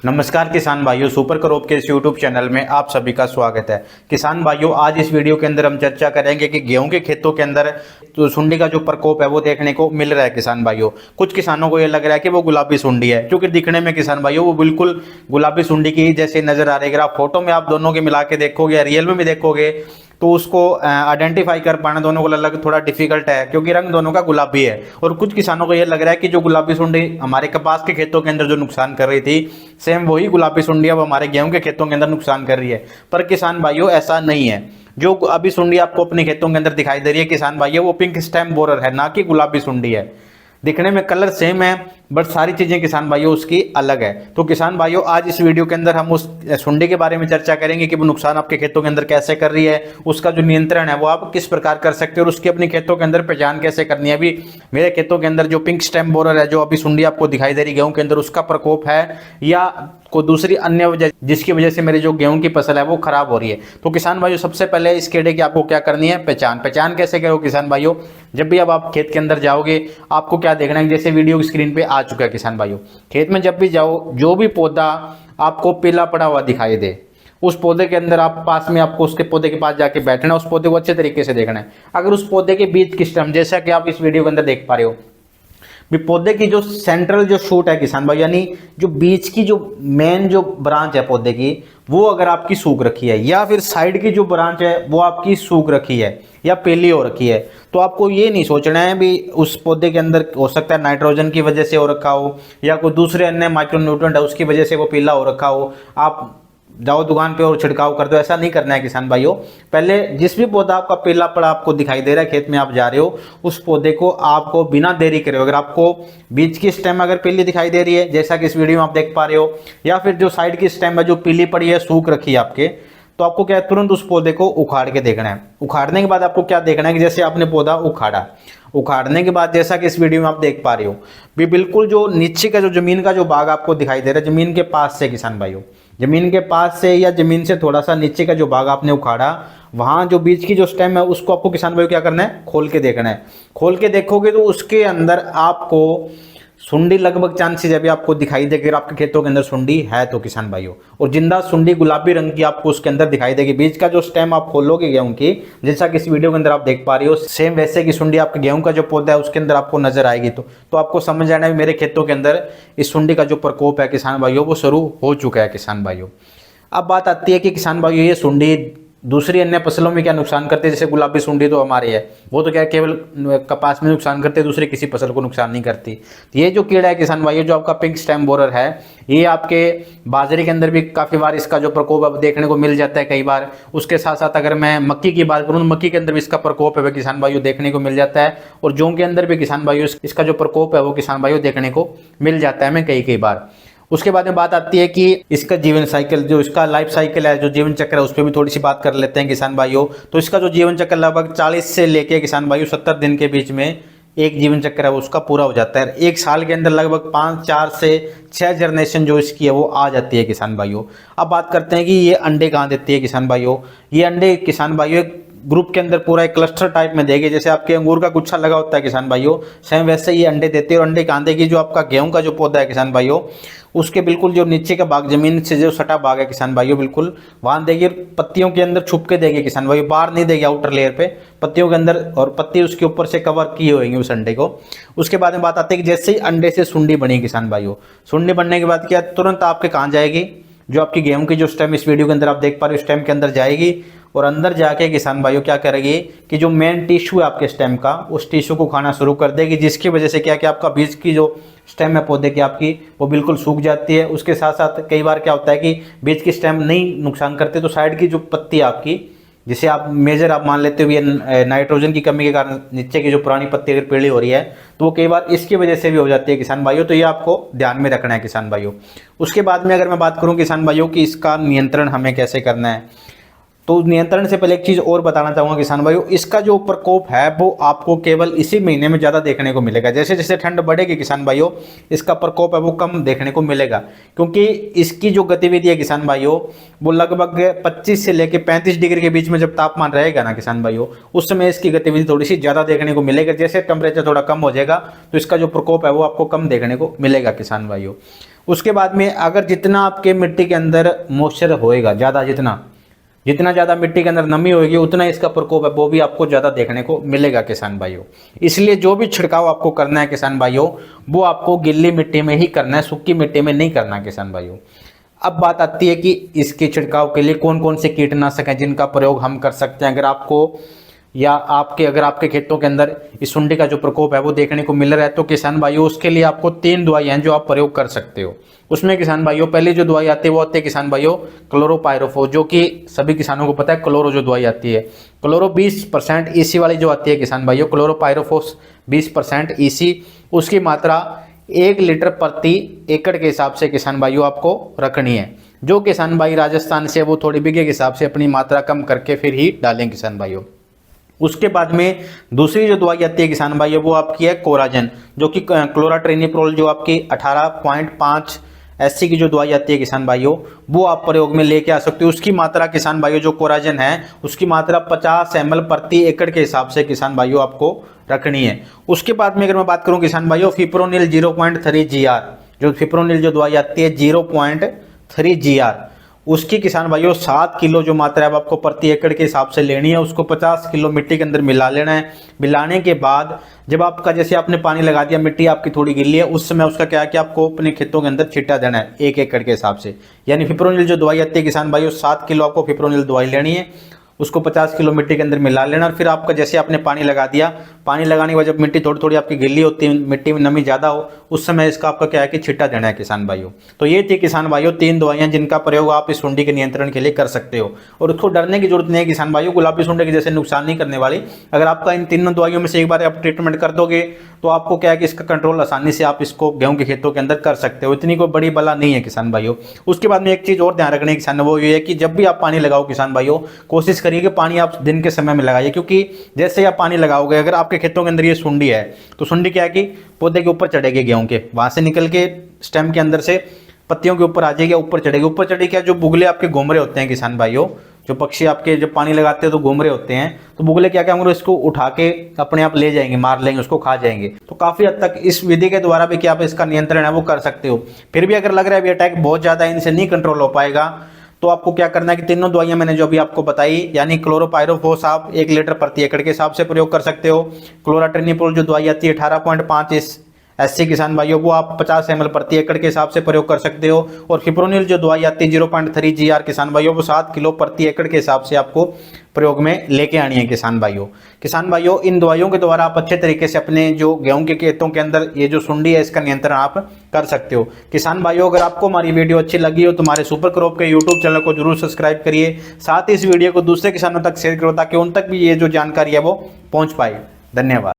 नमस्कार किसान भाइयों, सुपर क्रॉप के इस यूट्यूब चैनल में आप सभी का स्वागत है। किसान भाइयों, आज इस वीडियो के अंदर हम चर्चा करेंगे कि गेहूं के खेतों के अंदर तो सुंडी का जो प्रकोप है वो देखने को मिल रहा है। किसान भाइयों, कुछ किसानों को ये लग रहा है कि वो गुलाबी सुंडी है, क्योंकि दिखने में किसान भाइयों वो बिल्कुल गुलाबी सुंडी की जैसे नजर आ रही है। अगर आप फोटो में आप दोनों के मिला के देखोगे या रियल में भी देखोगे तो उसको आइडेंटिफाई कर पाना दोनों को अलग थोड़ा डिफिकल्ट है, क्योंकि रंग दोनों का गुलाबी है। और कुछ किसानों को यह लग रहा है कि जो गुलाबी सुंडी हमारे कपास के खेतों के अंदर जो नुकसान कर रही थी, सेम वही गुलाबी सुंडी अब हमारे गेहूं के खेतों के अंदर नुकसान कर रही है। पर किसान भाइयों, ऐसा नहीं है। जो अभी सुंडी आपको अपने खेतों के अंदर दिखाई दे रही है किसान भाइयों, वो पिंक स्टेम बोरर है, ना कि गुलाबी सुंडी है। दिखने में कलर सेम है, बट सारी चीजें किसान भाइयों उसकी अलग है। तो किसान भाइयों, आज इस वीडियो के अंदर हम उस सुंडी के बारे में चर्चा करेंगे कि वो नुकसान आपके खेतों के अंदर कैसे कर रही है, उसका जो नियंत्रण है वो आप किस प्रकार कर सकते हो और उसकी अपने खेतों के अंदर पहचान कैसे करनी है। अभी मेरे खेतों के अंदर जो पिंक स्टेम बोरर है, जो अभी सुंडी आपको दिखाई दे रही गेहूं के अंदर, उसका प्रकोप है या कोई दूसरी अन्य वजह जिसकी वजह से मेरी जो गेहूं की फसल है वो खराब हो रही है। तो किसान भाइयों, सबसे पहले इस कीड़े की आपको क्या करनी है, पहचान कैसे करो किसान भाइयों। जब भी अब आप खेत के अंदर जाओगे, आपको क्या देखना है, जैसे वीडियो की स्क्रीन पे आ चुका है किसान भाइयों। खेत में जब भी जाओ, जो भी पौधा आपको पीला पड़ा हुआ दिखाई दे, उस पौधे के अंदर आप पास में आपको उसके पौधे के पास जाके बैठना है, उस पौधे को अच्छे तरीके से देखना है। अगर उस पौधे के बीच की स्टेम, जैसा कि आप इस वीडियो के अंदर देख पा रहे हो, भी पौधे की जो सेंट्रल जो शूट है किसान भाई, यानी जो बीच की जो मेन जो ब्रांच है पौधे की, वो अगर आपकी सूख रखी है, या फिर साइड की जो ब्रांच है वो आपकी सूख रखी है या पीली हो रखी है, तो आपको ये नहीं सोचना है भी उस पौधे के अंदर हो सकता है नाइट्रोजन की वजह से हो रखा हो या कोई दूसरे अन्य माइक्रो न्यूट्रिएंट है उसकी वजह से वो पीला हो रखा हो, आप जाओ दुकान पे और छिड़काव कर दो। ऐसा नहीं करना है किसान भाइयों। पहले जिस भी पौधा आपका पीला पड़ा आपको दिखाई दे रहा है, खेत में आप जा रहे हो, उस पौधे को आपको बिना देरी करे, अगर आपको बीच की स्टेम अगर पीली दिखाई दे रही है, जैसा कि इस वीडियो में आप देख पा रहे हो, या फिर जो साइड की स्टेम है जो पीली पड़ी है, सूख रखी है आपके, तो आपको क्या है, तुरंत उस पौधे को उखाड़ के देखना है। उखाड़ने के बाद आपको क्या देखना है कि जैसे आपने पौधा उखाड़ने के बाद, जैसा कि इस वीडियो में आप देख पा रहे हो, भी बिल्कुल जो नीचे का जो जमीन का जो भाग आपको दिखाई दे रहा है, जमीन के पास से किसान भाइयों, जमीन के पास से या जमीन से थोड़ा सा नीचे का जो भाग आपने उखाड़ा, वहां जो बीच की जो स्टेम है उसको आपको किसान भाइयों क्या करना है, खोल के देखना है। खोल के देखोगे तो उसके अंदर आपको सुंडी लगभग चांसेस अभी आपको दिखाई देगी, अगर आपके खेतों के अंदर सुंडी है तो किसान भाइयों, और जिंदा सुंडी गुलाबी रंग की आपको उसके अंदर दिखाई देगी। बीच का जो स्टेम आप खोलोगे गेहूं की, जैसा कि इस वीडियो के अंदर आप देख पा रहे हो, सेम वैसे की सुंडी आपके गेहूं का जो पौधा है उसके अंदर आपको नजर आएगी। तो आपको समझ आना है मेरे खेतों के अंदर इस सुंडी का जो प्रकोप है किसान भाइयों वो शुरू हो चुका है किसान भाइयों। अब बात आती है कि किसान भाइयों, ये सुंडी दूसरी अन्य फसलों में क्या नुकसान करते हैं, जैसे गुलाबी सुंडी तो हमारी है, वो तो क्या केवल कपास में नुकसान करते हैं, दूसरी किसी फसल को नुकसान नहीं करती। तो ये जो कीड़ा है किसान भाइयों, जो आपका पिंक स्टेम बोरर है, ये आपके बाजरे के अंदर भी काफ़ी बार इसका जो प्रकोप अब देखने को मिल जाता है कई बार। उसके साथ साथ अगर मैं मक्की की बात करूँ, मक्की के अंदर भी इसका प्रकोप है किसान भाइयों देखने को मिल जाता है, और जौ के अंदर भी किसान भाइयों इसका जो प्रकोप है वो किसान भाइयों देखने को मिल जाता है हमें कई बार। उसके बाद में बात आती है कि इसका जीवन साइकिल, जो इसका लाइफ साइकिल है, जो जीवन चक्र है, उस पर भी थोड़ी सी बात कर लेते हैं किसान भाइयों। तो इसका जो जीवन चक्र लगभग 40 से लेके किसान भाइयों 70 दिन के बीच में एक जीवन चक्र है उसका पूरा हो जाता है। एक साल के अंदर लगभग 4 से 6 जनरेशन जो इसकी है वो आ जाती है किसान भाइयों। अब बात करते हैं कि ये अंडे कहाँ देती है किसान भाइयों। ये अंडे किसान भाइयों ग्रुप के अंदर पूरा एक क्लस्टर टाइप में देगी, जैसे आपके अंगूर का गुच्छा लगा होता है किसान भाइयों, सेम वैसे ये अंडे देते हैं। और अंडे कहाँ देगी, जो आपका गेहूं का जो पौधा है किसान भाइयों, उसके बिल्कुल जो नीचे का भाग, जमीन से जो सटा भाग है किसान भाइयों, बिल्कुल वहां देगी। पत्तियों के अंदर छुप के देगी किसान भाइयों, बाहर नहीं देगी आउटर लेयर पे, पत्तियों के अंदर, और पत्ती उसके ऊपर से कवर किए होंगे उस अंडे को। उसके बाद में बात आती है कि जैसे ही अंडे से सुंडी बनी किसान भाइयों, सुंडी बनने के बाद क्या तुरंत आपके कहाँ जाएगी, जो आपकी गेहूं की जो स्टेम इस वीडियो के अंदर आप देख पा रहे हो, स्टेम के अंदर जाएगी, और अंदर जाके किसान भाइयों क्या करेगी कि जो मेन टिश्यू है आपके स्टेम का, उस टिश्यू को खाना शुरू कर देगी, जिसकी वजह से क्या कि आपका बीज की जो स्टेम है पौधे की आपकी, वो बिल्कुल सूख जाती है। उसके साथ साथ कई बार क्या होता है कि बीज की स्टेम नहीं नुकसान करते, तो साइड की जो पत्ती है आपकी, जिसे आप मेजर आप मान लेते हो ये नाइट्रोजन की कमी के कारण नीचे की जो पुरानी पत्ती अगर पीली हो रही है, तो वो कई बार इसकी वजह से भी हो जाती है किसान भाइयों। तो ये आपको ध्यान में रखना है किसान भाइयों। उसके बाद में अगर मैं बात करूं किसान भाइयों कि इसका नियंत्रण हमें कैसे करना है, तो नियंत्रण से पहले एक चीज़ और बताना चाहूँगा किसान भाइयों, इसका जो प्रकोप है वो आपको केवल इसी महीने में ज़्यादा देखने को मिलेगा। जैसे जैसे ठंड बढ़ेगी किसान भाइयों, इसका प्रकोप है वो कम देखने को मिलेगा, क्योंकि इसकी जो गतिविधि है किसान भाइयों, वो लगभग 25 से लेकर 35 डिग्री के बीच में जब तापमान रहेगा ना किसान भाइयों, उस समय इसकी गतिविधि थोड़ी सी ज़्यादा देखने को मिलेगा। जैसे टेम्परेचर थोड़ा कम हो जाएगा तो इसका जो प्रकोप है वो आपको कम देखने को मिलेगा किसान भाइयों। उसके बाद में अगर जितना आपके मिट्टी के अंदर मॉइस्चर होएगा ज़्यादा, जितना ज़्यादा मिट्टी के अंदर नमी होगी उतना इसका प्रकोप है वो भी आपको ज़्यादा देखने को मिलेगा किसान भाइयों। इसलिए जो भी छिड़काव आपको करना है किसान भाइयों, वो आपको गिल्ली मिट्टी में ही करना है, सूखी मिट्टी में नहीं करना किसान भाइयों। अब बात आती है कि इसके छिड़काव के लिए कौन कौन से कीटनाशक हैं जिनका प्रयोग हम कर सकते हैं। अगर आपको या अगर आपके खेतों के अंदर इस सुंडी का जो प्रकोप है वो देखने को मिल रहा है, तो किसान भाइयों उसके लिए आपको 3 दवाई हैं जो आप प्रयोग कर सकते हो। उसमें किसान भाइयों पहली जो दवाई आती है वो आती है किसान भाइयों क्लोरोपाइरोफॉस, जो कि सभी किसानों को पता है। क्लोरो जो दवाई आती है, क्लोरो 20% ईसी वाली जो आती है किसान भाइयों, क्लोरोपाइरोफॉस 20% ईसी, उसकी मात्रा 1 लीटर प्रति एकड़ के हिसाब से किसान भाइयों आपको रखनी है। जो किसान भाई राजस्थान से वो थोड़ी बीघे के हिसाब से अपनी मात्रा कम करके फिर ही डालें किसान भाइयों। उसके बाद में दूसरी जो दवाई आती है किसान भाइयों वो आपकी है कोराजन, जो कि क्लोराट्रिनिप्रोल जो आपकी 18.5 SC की जो दवाई आती है किसान भाइयों, वो आप प्रयोग में लेके आ सकते हो। उसकी मात्रा किसान भाइयों जो कोराजन है उसकी मात्रा 50 ml प्रति एकड़ के हिसाब से किसान भाइयों आपको रखनी है। उसके बाद में अगर मैं बात करूं किसान भाइयों फिप्रोनिल 0.3 GR, जो फिप्रोनिल जो दवाई आती है 0.3 GR, उसकी किसान भाइयों 7 किलो जो मात्रा है आपको प्रति एकड़ के हिसाब से लेनी है। उसको 50 किलो मिट्टी के अंदर मिला लेना है। मिलाने के बाद जब आपका जैसे आपने पानी लगा दिया, मिट्टी आपकी थोड़ी गिल्ली है, उस समय उसका क्या है कि आपको अपने खेतों के अंदर छिटा देना है 1 एकड़ के हिसाब से। यानी फिप्रोनिल जो दवाई आती है किसान भाइयों 7 किलो आपको फिप्रोनिल दवाई लेनी है, उसको 50 किलो मिट्टी के अंदर मिला लेना। और फिर आपका जैसे आपने पानी लगा दिया, पानी लगाने के बाद जब मिट्टी थोड़ी थोड़ी आपकी गिल्ली होती है, मिट्टी में नमी ज़्यादा हो, उस समय इसका आपका क्या है कि छिट्टा देना है किसान भाइयों। तो ये थी किसान भाइयों 3 दवाइयाँ जिनका प्रयोग आप इस सुंडी के नियंत्रण के लिए कर सकते हो। और उसको डरने की जरूरत नहीं है किसान भाइयों, गुलाबी सुंडी के जैसे नुकसान नहीं करने वाली। अगर आपका इन तीनों दवाइयों में से एक बार आप ट्रीटमेंट कर दोगे तो आपको क्या है कि इसका कंट्रोल आसानी से आप इसको गेहूं के खेतों के अंदर कर सकते हो। इतनी कोई बड़ी बला नहीं है किसान भाइयों। उसके बाद में एक चीज़ और ध्यान रखने की किसान, वो ये है कि जब भी आप पानी लगाओ किसान भाइयों, कोशिश करिए कि पानी आप दिन के समय में लगाइए, क्योंकि जैसे ही आप पानी लगाओगे, अगर आपके खेतों के अंदर ये सुंडी है तो सुंडी क्या है कि पौधे के ऊपर चढ़ेगी, गेहूं के वहां से निकल के स्टेम के अंदर से पत्तियों के ऊपर आ जाएगी, ऊपर चढ़ेगी। ऊपर चढ़ी क्या, जो बुगले आपके घूम रहे होते हैं किसान भाइयों, जो पक्षी आपके जब पानी लगाते हैं तो घूम रहे होते हैं, तो बुगले क्या होंगे, इसको उठा के अपने आप ले जाएंगे, मार लेंगे, उसको खा जाएंगे। तो काफी हद तक इस विधि के द्वारा भी क्या आप इसका नियंत्रण है वो कर सकते हो। फिर भी अगर लग रहा है अटैक बहुत ज्यादा इनसे नहीं कंट्रोल हो पाएगा, तो आपको क्या करना है कि तीनों दवाइयां मैंने जो अभी आपको बताई, यानी क्लोरोपाइरोफॉस आप 1 लीटर प्रति एकड़ के हिसाब से प्रयोग कर सकते हो। क्लोराट्रिनिप्रोल जो दवाई आती है 18.5 SC किसान भाइयों, वो आप 50 ml प्रति एकड़ के हिसाब से प्रयोग कर सकते हो। और फिप्रोनिल जो दवाई आती है 0.3 GR किसान भाइयों, वो 7 किलो प्रति एकड़ के हिसाब से आपको प्रयोग में लेके आनी है किसान भाइयों। किसान भाइयों इन दवाइयों के द्वारा आप अच्छे तरीके से अपने जो गेहूं के खेतों के अंदर ये जो सुंडी है इसका नियंत्रण आप कर सकते हो। किसान भाइयों अगर आपको हमारी वीडियो अच्छी लगी हो तो हमारे सुपर क्रॉप के यूट्यूब चैनल को जरूर सब्सक्राइब करिए। साथ ही इस वीडियो को दूसरे किसानों तक शेयर करो ताकि उन तक भी ये जो जानकारी है वो पहुंच पाए। धन्यवाद।